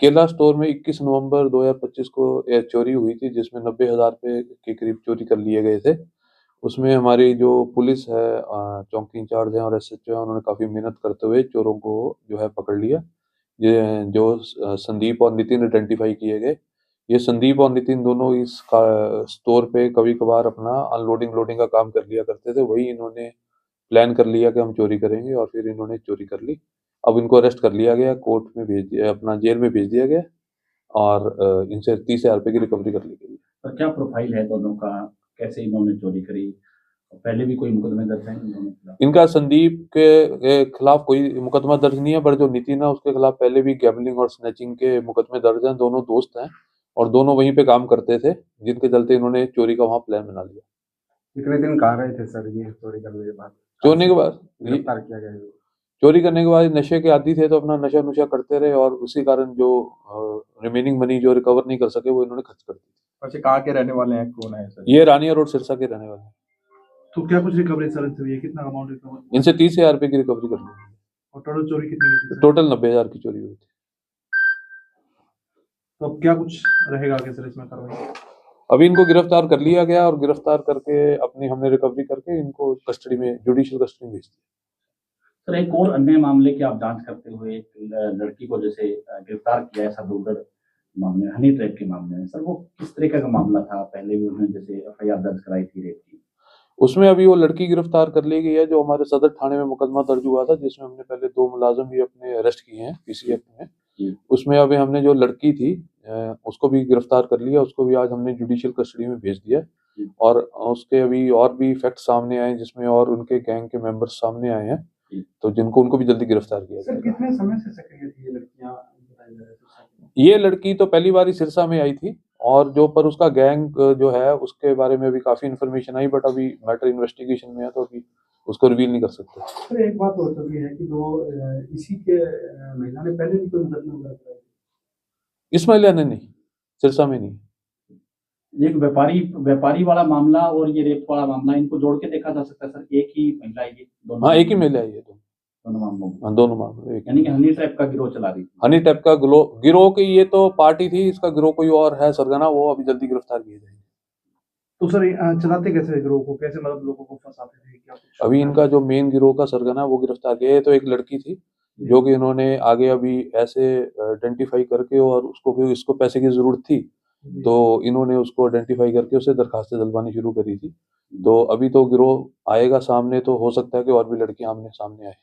केला स्टोर में 21 नवंबर 2025 को चोरी हुई थी, जिसमें 90,000 रुपए के करीब चोरी कर लिए गए थे। उसमें हमारी जो पुलिस है, चौकी इंचार्ज हैं और एसएचओ हैं, उन्होंने काफ़ी मेहनत करते हुए चोरों को जो है पकड़ लिया। ये जो संदीप और नितिन आइडेंटिफ़ाई किए गए। ये संदीप और नितिन दोनों इस स्टोर पे कभी-कभार अपना अनलोडिंग लोडिंग का काम कर लिया करते थे। वही इन्होंने प्लान कर लिया कि हम चोरी करेंगे और फिर इन्होंने चोरी कर ली। अब इनको अरेस्ट कर लिया गया, कोर्ट में भेज दिया, अपना जेल में भेज दिया गया और इनसे 30,000 रुपए की रिकवरी कर ली गई। और क्या प्रोफाइल है दोनों का? कैसे इन्होंने चोरी करी? पहले भी कोई मुकदमे दर्ज हैं इन दोनों के खिलाफ? इनका संदीप के खिलाफ कोई मुकदमा दर्ज नहीं है, पर जो नितिन है उसके खिलाफ पहले भी गैम्बलिंग और स्नैचिंग के मुकदमे दर्ज हैं। दोनों दोस्त हैं और दोनों वहीं पे काम करते थे, जिनके चलते इन्होंने चोरी का वहाँ प्लान बना लिया। कितने दिन कहाँ रहे थे सर ये चोरी करने के बाद? चोरी के बाद गिरफ्तार किया गया? चोरी करने के बाद नशे के आदी थे, तो अपना नशा-नुशा करते रहे और उसी कारण जो रिमेनिंग मनी जो रिकवर नहीं कर सके, वो इन्होंने खर्च कर दी। वैसे कहाँ के रहने वाले हैं, कौन है सर? ये रानिया रोड सिरसा के रहने वाले हैं। तो क्या कुछ रिकवरी सर इनसे हुई है? कितना अमाउंट रिकवर? इनसे 30,000 रुपए की रिकवरी कर ली। और टोटल चोरी कितनी की थी सर? टोटल 90,000 की चोरी हुई थी। तो अब क्या कुछ रहेगा आगे सर इसमें कार्रवाई? अभी इनको गिरफ्तार कर लिया गया और गिरफ्तार करके अपनी हमने रिकवरी करके इनको कस्टडी में, जुडिशियल कस्टडी में भेज दिया। सर एक और अन्य मामले की आप जांच करते हुए एक लड़की को जैसे गिरफ्तार किया है सबरूगढ़ मामले, हनी ट्रैप के मामले में, सर वो किस तरीके का मामला था? पहले भी उन्होंने जैसे एफआईआर दर्ज कराई थी रेप की। उसमें अभी वो लड़की गिरफ्तार कर ली गई है, जो हमारे सदर थाने में मुकदमा दर्ज हुआ था, जिसमें हमने पहले 2 मुलाजिम भी अपने अरेस्ट किए हैं पीसी एक्ट में। उसमें अभी हमने जो लड़की थी उसको भी गिरफ्तार कर लिया, उसको भी आज हमने जुडिशियल कस्टडी में भेज दिया और उसके अभी और भी फैक्ट सामने आए, जिसमें और उनके गैंग के मेंबर्स सामने आए हैं, तो उनको भी जल्दी गिरफ्तार किया सर जाएगा। कितने समय से सक्रिय थी ये लड़कियां? ये लड़की तो पहली बार ही सिरसा में आई थी और जो पर उसका गैंग जो है उसके बारे में भी काफी इन्फॉर्मेशन आई, बट अभी मैटर इन्वेस्टिगेशन में है, तो अभी उसको रिवील नहीं कर सकते। सर एक बात और तो ये है कि जो इसी के महिला ने पहले भी कोई मुकदमा वगैरह कराया? इस महिला ने नहीं, सिरसा में नहीं। एक व्यापारी वाला मामला और ये रेप वाला मामला, इनको जोड़ के देखा जा सकता है सर? एक ही महिला है ये दोनों? हाँ, एक ही महिला है ये दोनों मामलों में? हाँ, दोनों मामले एक। यानी कि हनी ट्रैप का गिरोह चला रही थी? हनी ट्रैप का गिरोह की ये तो पार्टी थी, इसका गिरोह कोई और है सरगना, वो अभी जल्दी गिरफ्तार किए जाएंगे। तो सर चलाते कैसे गिरोह को, कैसे मतलब लोगों को फंसाते थे, क्या कुछ? अभी इनका जो मेन गिरोह का सरगना वो गिरफ्तार किया है, तो एक लड़की थी जो कि इन्होंने आगे अभी ऐसे आइडेंटिफाई करके, और उसको भी इसको पैसे की जरूरत थी, तो इन्होंने उसको आइडेंटिफाई करके उसे दरखास्तें डलवानी शुरू करी थी। तो अभी तो गिरोह आएगा सामने, तो हो सकता है कि और भी लड़कियां आमने सामने आए।